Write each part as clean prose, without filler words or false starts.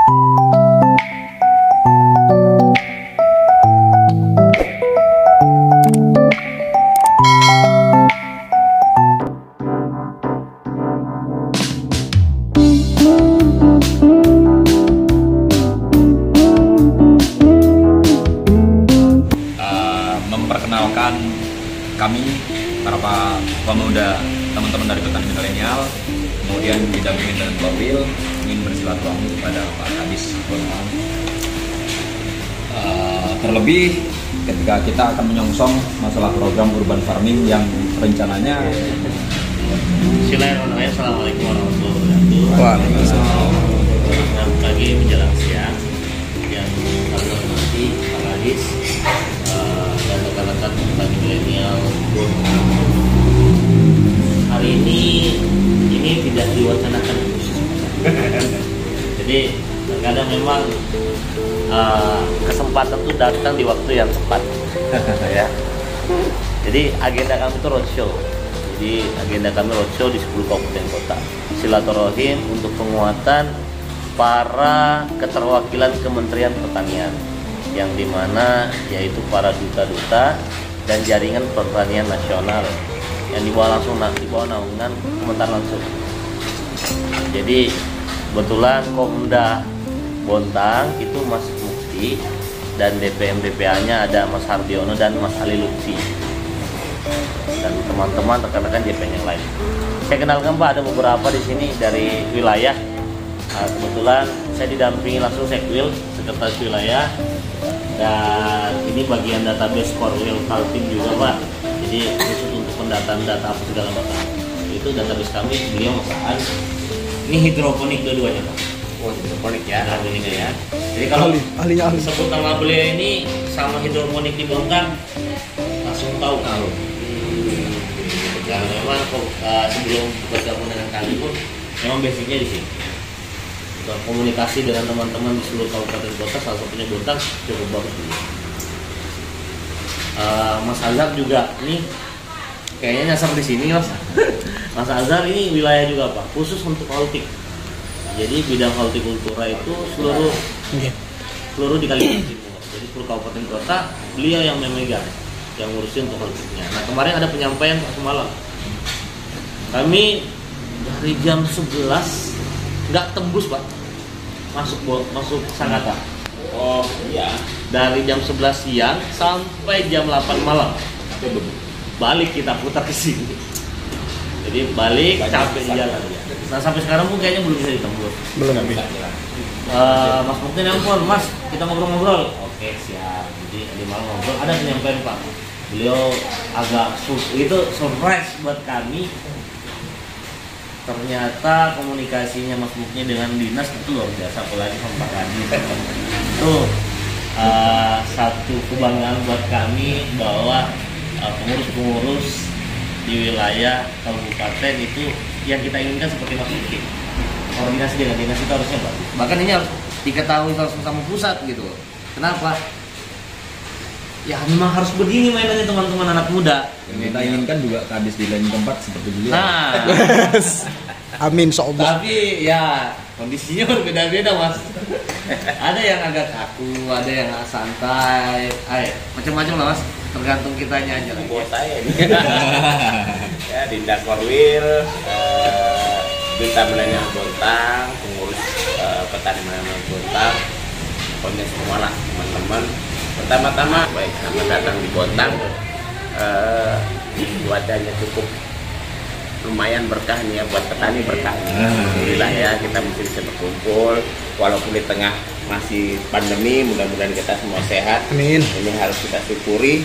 Memperkenalkan kami para pemuda, teman-teman dari petani milenial, kemudian didampingi dengan Korwil, ingin bersilaturahmi kepada Pak Kadis Bontang. Terlebih ketika kita akan menyongsong masalah program urban farming yang rencananya. Bismillahirrahmanirrahim. Assalamualaikum warahmatullahi wabarakatuh. Waalaikumsalam. Selamat pagi menjelang siang yang kami hormati Pak Kadis dan rekan-rekan petani milenial. Hari ini tidak diwacanakan jadi kadang memang kesempatan itu datang di waktu yang tepat ya. Jadi agenda kami itu roadshow. Jadi agenda kami roadshow di 10 kabupaten kota, silaturahim untuk penguatan para keterwakilan Kementerian Pertanian, yang dimana yaitu para duta-duta dan jaringan pertanian nasional yang dibawa naungan Kementan langsung. Jadi kebetulan Komda Bontang itu Mas Mukti dan DPM-DPA-nya ada Mas Hardiono dan Mas Ali Lutfi dan teman-teman rekan-rekan JPN yang lain. Saya kenalkan Pak, ada beberapa di sini dari wilayah. Kebetulan saya didampingi langsung Sekwil, Sekretaris Wilayah, dan ini bagian database Korwil Kaltim juga Pak. Jadi khusus untuk pendataan data apa segala macam itu database kami, beliau Mas Aan. Ini hidroponik dua-duanya Pak. Oh, hidroponik ya, hidroponik ya. Jadi kalau sebut nama beliau ini sama hidroponik di Bontang langsung tahu. Dan memang sebelum bergabung dengan kami pun memang basicnya di sini. Komunikasi dengan teman-teman di seluruh kabupaten kota, salah satunya Bontang, cukup bagus dulu. Mas Azhar juga nih kayaknya nyasar di sini Mas. Mas Azhar ini wilayah juga Pak, khusus untuk hortik. Jadi bidang hortikultura itu seluruh di Kalimantan Timur. Jadi seluruh kabupaten kota beliau yang memegang, yang ngurusin untuk hortiknya. Nah kemarin ada penyampaian Pak semalam. Kami dari jam 11 nggak tembus Pak, masuk Sangatta. Oh iya. Dari jam 11 siang sampai jam 8 malam. Balik kita putar ke sini. Jadi balik capek di jalan. Nah sampai sekarang pun kayaknya belum bisa ditembus. Belum bisa. Mas Mukti nelpon, Mas kita ngobrol-ngobrol. Oke siap. Jadi di malam ngobrol ada penyampaian Pak. Beliau agak itu surprise buat kami. Ternyata komunikasinya Mas Mukti dengan dinas itu luar biasa, apalagi sama Pak Kadis. Itu satu kebanggaan buat kami bahwa pengurus-pengurus di wilayah kabupaten itu yang kita inginkan seperti Mas Mukti. Koordinasi dengan dinas itu harusnya bagus. Bahkan ini harus diketahui langsung sama pusat gitu. Kenapa? Ya memang harus begini mainannya teman-teman anak muda. Yang kita inginkan juga Kadis di lain tempat seperti beliau. Nah, amin sobat. tapi ya kondisinya berbeda-beda Mas. Ada yang agak kaku, ada yang santai, macam-macam lah Mas. Tergantung kitanya aja. Buat saya ini. Ya Dinda Korwil, Duta Milenial Bontang, pengurus petani milenial Bontang, pokoknya semua lah teman-teman. Pertama-tama baik selamat datang di Bontang. Cuacanya cukup lumayan berkah nih ya, buat petani berkah. Alhamdulillah ya kita masih bisa berkumpul walaupun di tengah masih pandemi. Mudah-mudahan kita semua sehat. Amin. Ini harus kita syukuri.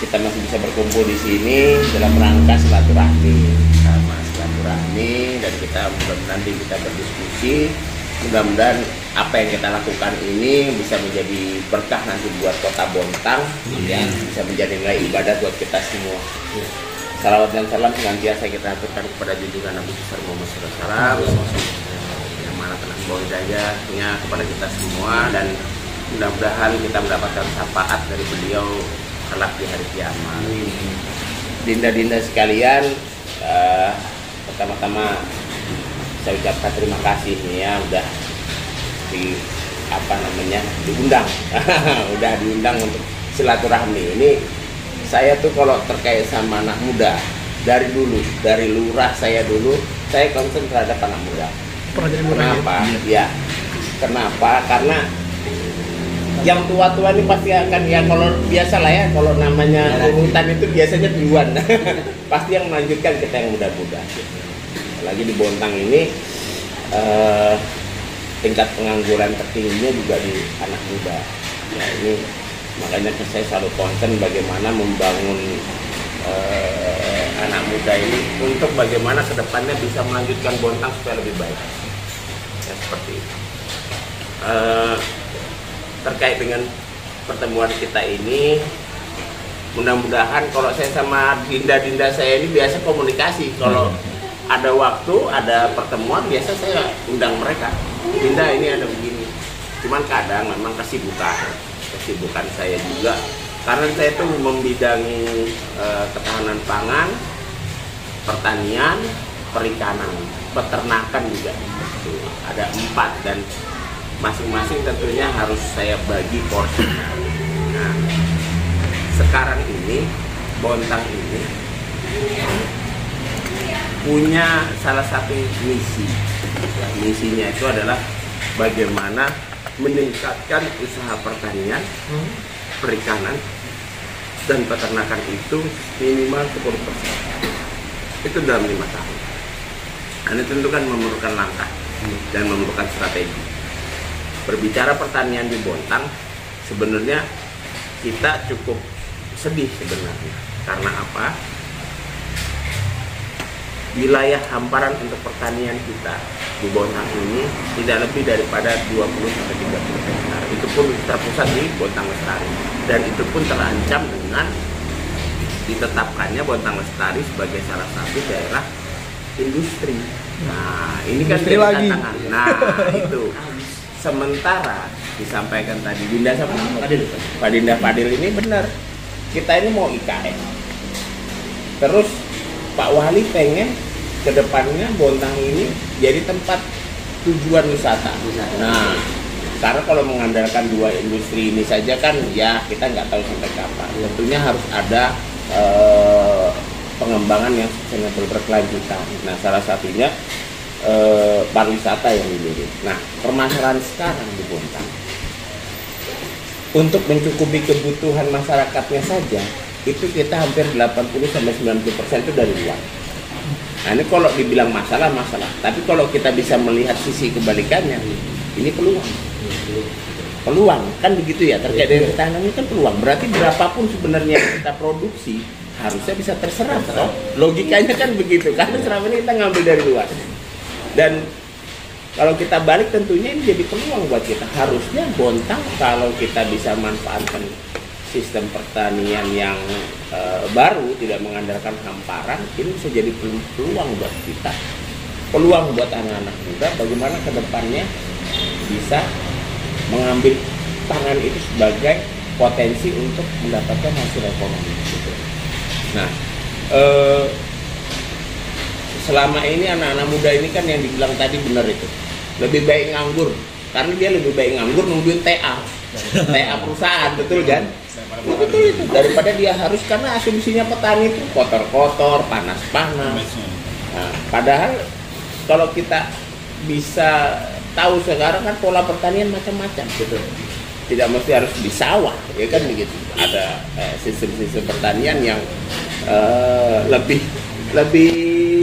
Kita masih bisa berkumpul di sini dalam rangka silaturahmi, dan kita mudah-mudahan kita berdiskusi. Mudah-mudahan apa yang kita lakukan ini bisa menjadi berkah nanti buat kota Bontang, ya, bisa menjadi nilai ibadah buat kita semua. Salawat dan salam senantiasa kita aturkan kepada junjungan Nabi besar Muhammad SAW, yang mana telah membawa hidayahnya kepada kita semua, dan mudah-mudahan kita mendapatkan syafaat dari beliau kelak di hari kiamat. Dinda-dinda sekalian, pertama-tama saya ucapkan terima kasih nih ya udah di diundang udah diundang untuk silaturahmi. Ini saya tuh kalau terkait sama anak muda dari dulu, dari lurah saya dulu, saya concern terhadap anak muda. Kenapa? Ya, kenapa? Karena yang tua-tua ini pasti akan, ya kalau biasa lah ya, kalau namanya urutan itu biasanya duluan. Pasti yang melanjutkan kita yang muda-muda. Lagi di Bontang ini tingkat pengangguran tertingginya juga di anak muda. Nah ini makanya saya selalu concern bagaimana membangun anak muda ini untuk bagaimana kedepannya bisa melanjutkan Bontang supaya lebih baik. Ya, seperti itu. Terkait dengan pertemuan kita ini, mudah-mudahan kalau saya sama dinda-dinda saya ini biasa komunikasi. Kalau ada waktu, ada pertemuan, biasa saya undang mereka. Dinda ini ada begini. Cuman kadang memang kesibukan saya juga. Karena saya tuh membidangi ketahanan pangan, pertanian, perikanan, peternakan juga. Tuh, ada 4 dan masing-masing tentunya harus saya bagi porsi. Nah, sekarang ini Bontang ini punya salah satu misi. Misinya itu adalah bagaimana meningkatkan usaha pertanian, perikanan, dan peternakan itu minimal 10%. Itu dalam 5 tahun. Ini tentu kan memerlukan langkah dan memerlukan strategi. Berbicara pertanian di Bontang, sebenarnya kita cukup sedih sebenarnya. Karena apa? Wilayah hamparan untuk pertanian kita di Bontang ini tidak lebih daripada 20-30 hektar. Itu pun terpusat di Bontang Lestari. Dan itu pun terancam dengan ditetapkannya Bontang Lestari sebagai salah satu daerah industri. Nah, ini kan jadi tantangan. Nah, itu. Sementara disampaikan tadi Dinda sama Pak Dinda Fadil ini benar. Kita ini mau IKN. Terus Pak Wali pengen kedepannya Bontang ini jadi tempat tujuan wisata. Nah, karena kalau mengandalkan 2 industri ini saja kan ya kita nggak tahu sampai kapan. Tentunya harus ada pengembangan yang sustainable berkelanjutan. Nah, salah satunya pariwisata yang dimiliki. Nah, permasalahan sekarang di Bontang untuk mencukupi kebutuhan masyarakatnya saja itu kita hampir 80-90% itu dari luar. Nah, ini kalau dibilang masalah. Tapi kalau kita bisa melihat sisi kebalikannya, ini peluang kan begitu ya, terkait dengan ketahanan ini kan peluang. Berarti berapapun sebenarnya yang kita produksi harusnya bisa terserap. Logikanya kan begitu. Karena selama ini kita ngambil dari luar. Dan kalau kita balik tentunya ini jadi peluang buat kita. Harusnya Bontang kalau kita bisa manfaatkan sistem pertanian yang baru, tidak mengandalkan hamparan, ini bisa jadi peluang buat kita. Peluang buat anak-anak muda bagaimana kedepannya bisa mengambil tangan itu sebagai potensi untuk mendapatkan hasil ekonomi. Nah, selama ini anak-anak muda ini kan yang dibilang tadi benar itu. Lebih baik nganggur. Karena dia lebih baik nganggur nungguin TA perusahaan, betul kan? Betul itu. Daripada dia harus, karena asumsinya petani itu kotor-kotor, panas-panas. Nah, padahal kalau kita bisa tahu sekarang kan pola pertanian macam-macam, betul. Tidak mesti harus di sawah, ya kan begitu. Ada sistem-sistem pertanian yang lebih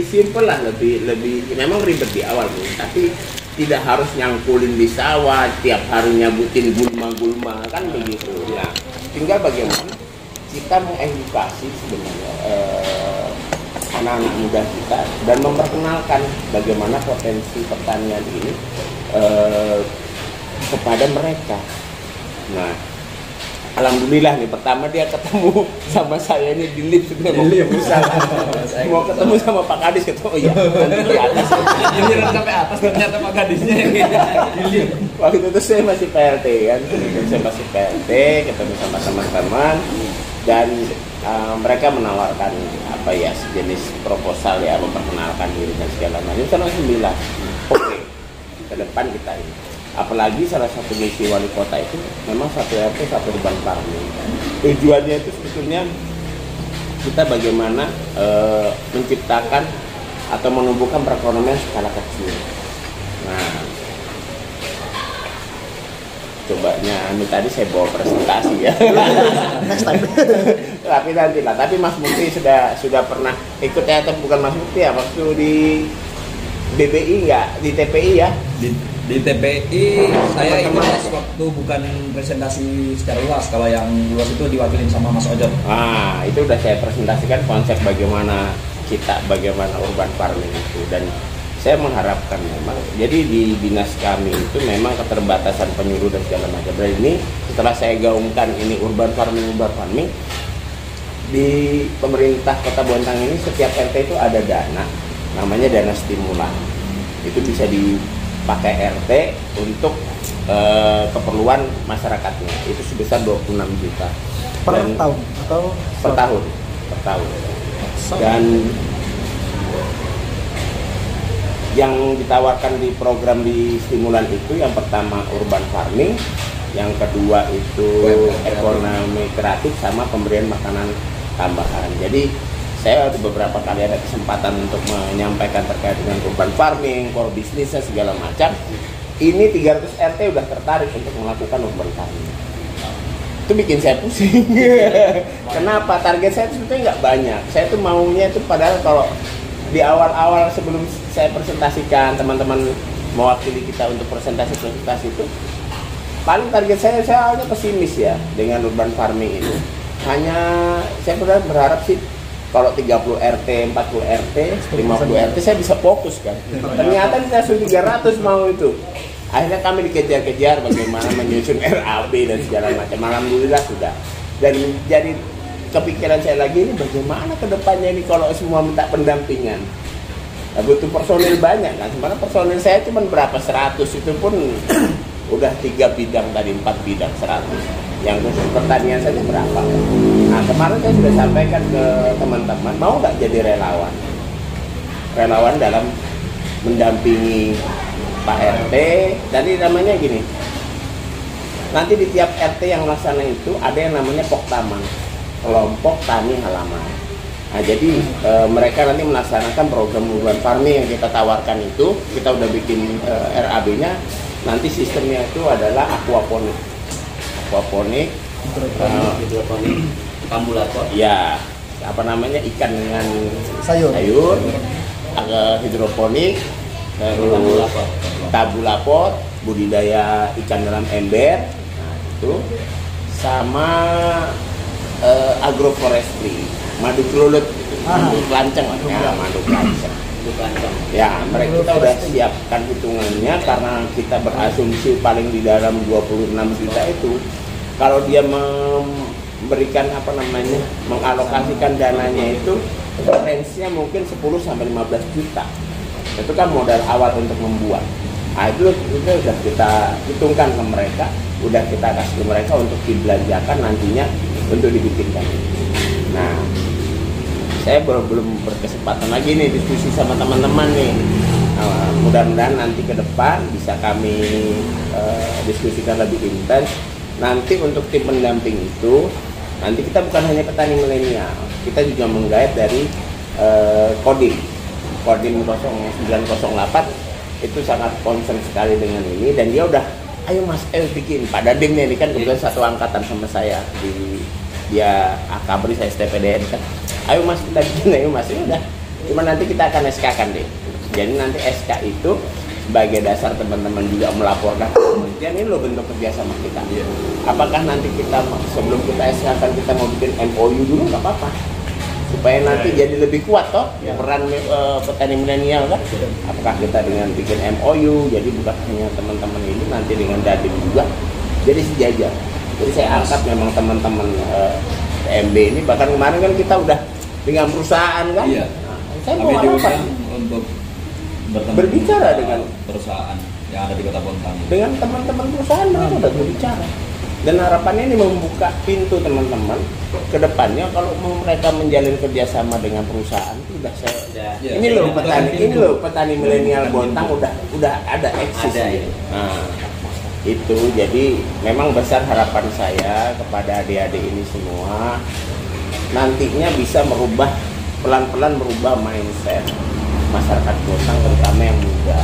simpel lah, lebih memang ribet di awal, tapi tidak harus nyangkulin di sawah tiap hari nyabutin gulma kan begitu. Nah, tinggal bagaimana kita mengedukasi sebenarnya anak-anak muda kita dan memperkenalkan bagaimana potensi pertanian ini kepada mereka. Nah, alhamdulillah nih, pertama dia ketemu sama saya ini di lift, mau ketemu sama Pak Kadis, gitu. Oh iya, nanti di atas. Ini sampai atas ternyata Pak Kadisnya di lift. Waktu itu saya masih PLT kan, ketemu sama teman-teman dan mereka menawarkan apa ya, sejenis proposal ya, memperkenalkan diri dan segala macam. Saya langsung bilang, ke depan kita ini. Apalagi salah satu misi wali kota itu memang satu RT satu urban farming. Tujuannya itu sebetulnya kita bagaimana menciptakan atau menumbuhkan perekonomian skala kecil. Nah, cobanya tadi saya bawa presentasi ya. Next time. Tapi nanti lah. Tapi Mas Mukti sudah pernah ikut ya, atau bukan Mas Mukti ya, waktu di BBI nggak, di TPI ya? Di TPI saya ikut waktu bukan presentasi secara luas. Kalau yang luas itu diwakilin sama Mas Ojo. Ah, itu udah saya presentasikan konsep bagaimana urban farming itu, dan saya mengharapkan memang jadi di dinas kami itu memang keterbatasan penyuluh dan segala macam. Dan ini setelah saya gaungkan ini urban farming di pemerintah Kota Bontang ini setiap RT itu ada dana, namanya dana stimulan. Itu bisa dipakai RT untuk keperluan masyarakatnya. Itu sebesar 26 juta Per tahun atau per tahun. Dan yang ditawarkan di program di stimulan itu yang pertama urban farming, yang kedua itu ekonomi kreatif sama pemberian makanan tambahan. Jadi saya ada beberapa kali ada kesempatan untuk menyampaikan terkait dengan urban farming, core bisnisnya segala macam. Ini 300 RT udah tertarik untuk melakukan urban farming. Itu bikin saya pusing. Kenapa? Target saya sebetulnya nggak banyak. Saya tuh maunya itu padahal kalau di awal-awal sebelum saya presentasikan, teman-teman mewakili kita untuk presentasi itu, paling target saya awalnya pesimis ya dengan urban farming ini. Hanya saya berharap sih kalau 30 RT, 40 RT, 50 RT saya bisa fokus kan. Ternyata langsung 300 mau itu. Akhirnya kami dikejar-kejar bagaimana menyusun RAB dan segala macam. Alhamdulillah sudah. Dan jadi kepikiran saya lagi ini bagaimana ke depannya ini kalau semua minta pendampingan. Nah, butuh personil banyak kan. Sebenarnya personil saya cuma berapa 100, itu pun udah 3 bidang tadi, 4 bidang 100. Yang khusus pertanian saja berapa. Nah, kemarin saya sudah sampaikan ke teman-teman, mau nggak jadi relawan? Relawan dalam mendampingi Pak RT. Dan ini namanya gini, nanti di tiap RT yang melaksanakan itu ada yang namanya Poktaman, kelompok tani halaman. Nah, jadi mereka nanti melaksanakan program urban farming yang kita tawarkan itu. Kita udah bikin RAB-nya. Nanti sistemnya itu adalah aquaponik, Ambulator. ya, apa namanya, ikan dengan sayur. Hidroponik, terus tabulapot, budidaya ikan dalam ember, nah itu, sama agroforestry, madu kelulut, madu kelanceng, madu kelanceng. Ya, mereka kita udah siapkan hitungannya karena kita berasumsi paling di dalam 26 juta itu, kalau dia memberikan apa namanya, mengalokasikan dananya itu range-nya mungkin 10 sampai 15 juta. Itu kan modal awal untuk membuat. Nah, itu sudah kita hitungkan ke mereka, udah kita kasih ke mereka untuk dibelanjakan nantinya untuk dibikinkan. Nah, saya belum berkesempatan lagi nih diskusi sama teman-teman nih. Nah, mudah-mudahan nanti ke depan bisa kami diskusikan lebih intens. Nanti untuk tim pendamping itu, nanti kita bukan hanya petani milenial, kita juga menggait dari Kodim 0908 itu sangat concern sekali dengan ini, dan dia udah, ayo mas, bikin. Pak Dadingnya ini kan kebetulan satu angkatan sama saya, dia Akabri, saya STPDN kan. Ayo mas kita bikin, ayo mas, ya udah. Cuma nanti kita akan SK-kan deh. Jadi nanti SK itu sebagai dasar teman-teman juga melaporkan kemudian ini loh bentuk kerjasama kita. Apakah nanti kita sebelum kita SK-kan kita mau bikin MOU dulu, nggak apa-apa, supaya nanti jadi lebih kuat toh peran petani milenial kan. Apakah kita dengan bikin MOU, jadi bukan hanya teman-teman ini, nanti dengan Dadim juga jadi sejajar. Jadi saya angkat memang teman-teman TMB ini, bahkan kemarin kan kita udah dengan perusahaan kan. Iya. Nah, saya mau apa? Untuk berbicara dengan perusahaan yang ada di Kota Bontang. Dengan teman-teman perusahaan mereka udah berbicara. Dan harapannya ini membuka pintu teman-teman ke depannya kalau mau mereka menjalin kerjasama dengan perusahaan itu udah saya Ya, ini loh saya petani bukan ini pintu. loh petani milenial Bukan Bontang pintu. udah ada eksis. Ada, ya. Nah, itu jadi memang besar harapan saya kepada adik-adik ini semua nantinya bisa merubah pelan-pelan merubah mindset masyarakat Bontang terutama yang muda.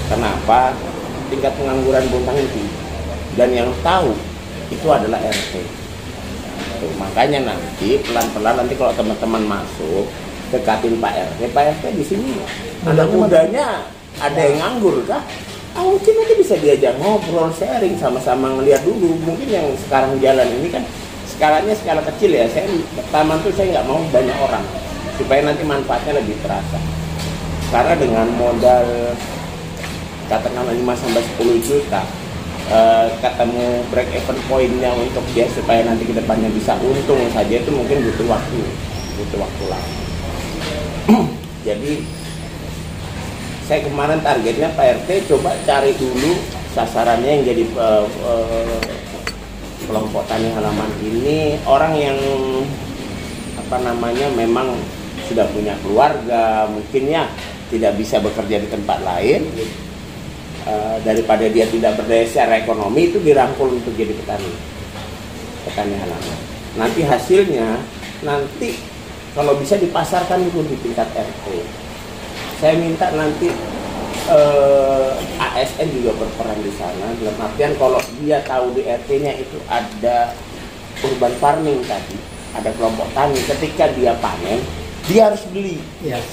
Kenapa? Tingkat pengangguran Bontang itu dan yang tahu itu adalah RT. Tuh, makanya nanti pelan-pelan nanti kalau teman-teman masuk dekatin Pak RT. Pak RT di sini anak mudanya ada yang nganggur kah? Mungkin nanti bisa diajak ngobrol, sharing, sama-sama ngeliat dulu. Mungkin yang sekarang jalan ini kan skalanya skala kecil ya. Saya taman tuh saya nggak mau banyak orang supaya nanti manfaatnya lebih terasa. Karena dengan modal katakanlah 5-10 juta ketemu break even pointnya untuk dia supaya nanti kedepannya bisa untung saja itu mungkin butuh waktu lama. Jadi saya kemarin targetnya Pak RT coba cari dulu sasarannya yang jadi kelompok tani halaman ini orang yang memang sudah punya keluarga mungkin ya tidak bisa bekerja di tempat lain. Daripada dia tidak berdaya secara ekonomi itu dirangkul untuk jadi petani halaman. Nanti hasilnya kalau bisa dipasarkan dulu di tingkat RT. Saya minta nanti ASN juga berperan di sana. Dalam artian kalau dia tahu di RT-nya itu ada urban farming tadi, ada kelompok tani. Ketika dia panen, dia harus beli. Yes.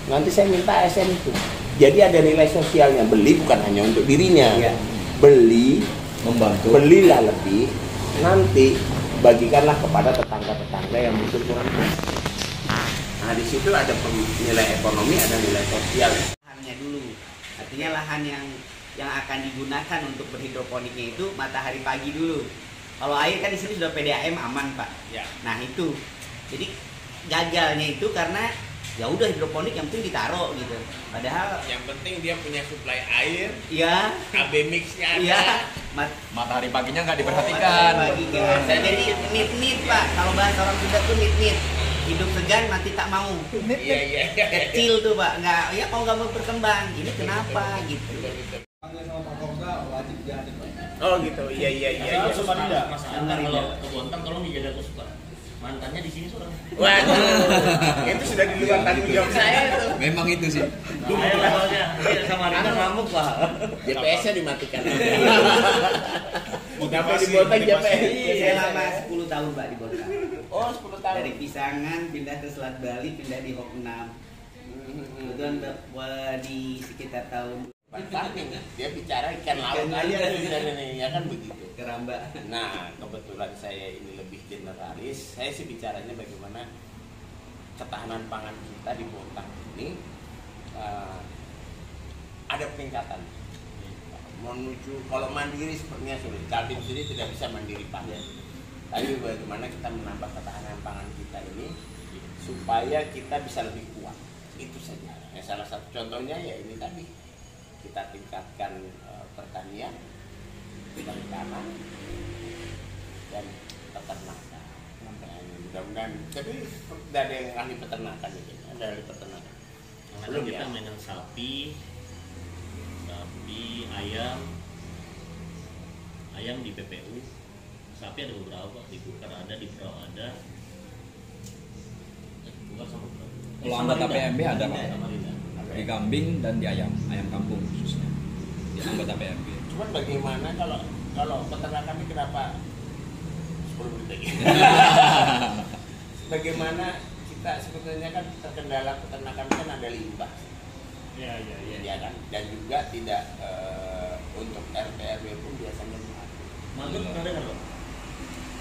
Nanti saya minta ASN itu. Jadi ada nilai sosialnya, beli bukan hanya untuk dirinya, Iya. beli, Membantu. belilah lebih, nanti bagikanlah kepada tetangga-tetangga yang mungkin kurang. Nah di situ ada nilai ekonomi, ada nilai sosial. Lahannya dulu, artinya lahan yang akan digunakan untuk berhidroponiknya itu matahari pagi dulu. Kalau air kan di sini sudah PDAM aman Pak. Ya. Nah itu, jadi gagalnya itu karena ya udah hidroponik yang penting ditaruh gitu. Padahal Yang penting dia punya suplai air, ya AB mixnya ada. iya Matahari paginya nggak diperhatikan. pagi kan. Jadi nit Pak. Kalau bahasa orang Sunda tuh nit. Hidup segan mati tak mau. Iya. Kecil tuh Pak. Nggak ya kalau nggak mau berkembang. Ini kenapa gitu. Oh gitu, iya. Mas Angga kalau ke Bontang tolong dijaga aku suka. Mantannya di sini seorang. Waduh, itu sudah di luar tanggung jawab saya itu. Memang itu sih. Bahaya levelnya. Dia sama Rina ngamuk Pak. GPS-nya dimatikan. Kenapa di Bontang GPS? Saya lama 10 tahun Pak di Bontang. Oh 10 tahun. Dari Pisangan pindah ke Selat Bali, pindah di Hok 6. Kebetulan di sekitar tahun Farming, dia bicara ikan laut aja ya kan begitu. Keramba. Nah kebetulan saya ini lebih generalis, saya sih bicaranya bagaimana ketahanan pangan kita di Bontang ini ada peningkatan menuju kalau mandiri sepertinya sulit. Kaltim sendiri tidak bisa mandiri pangan, tapi bagaimana kita menambah ketahanan pangan kita ini supaya kita bisa lebih kuat, itu saja. Ya, salah satu contohnya ya ini tadi kita tingkatkan pertanian, perikanan, dan peternakan. Mudah-mudahan, tapi tidak ada yang ahli peternakan itu, ada ahli peternakan. Karena kita mainan sapi, ayam di PPU, sapi ada beberapa, di Bukar ada, di Brau ada, Bukar sama Brau. Kalau anggota PMB ada Pak. Sama Rina. Di kambing dan di ayam kampung khususnya. Di anggota PMB. Cuman bagaimana kalau peternakan ini kenapa 10 menit lagi? Bagaimana kita sebenarnya kan terkendala peternakan kan ada limbah. Ya kan? Dan juga tidak untuk RT/RW pun biasanya Magot pernah dengar Pak?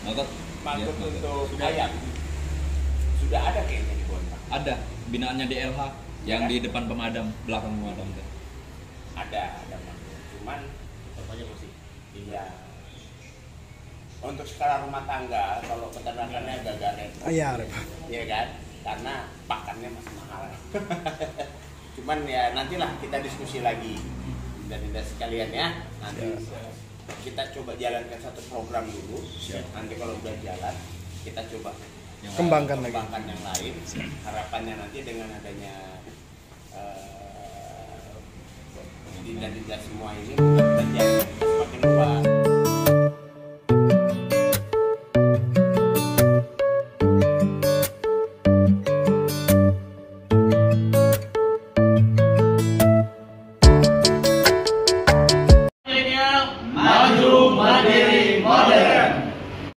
Magot. Magot Iya, untuk ayam sudah ada kayaknya di Bontang. Ada binaannya DLH yang Kan? di depan pemadam, belakang pemadam. Ada magot. Cuman Bapaknya masih. iya untuk skala rumah tangga kalau peternakannya agak repot. Iya, Iya kan? Karena pakannya masih mahal. Cuman ya nantilah kita diskusi lagi dan sekalian ya nanti kita coba jalankan satu program dulu. Nanti kalau udah jalan, kita coba Kembangkan lagi. yang lain. Harapannya nanti dengan adanya dinda semua ini, mudah-mudahan semakin luas.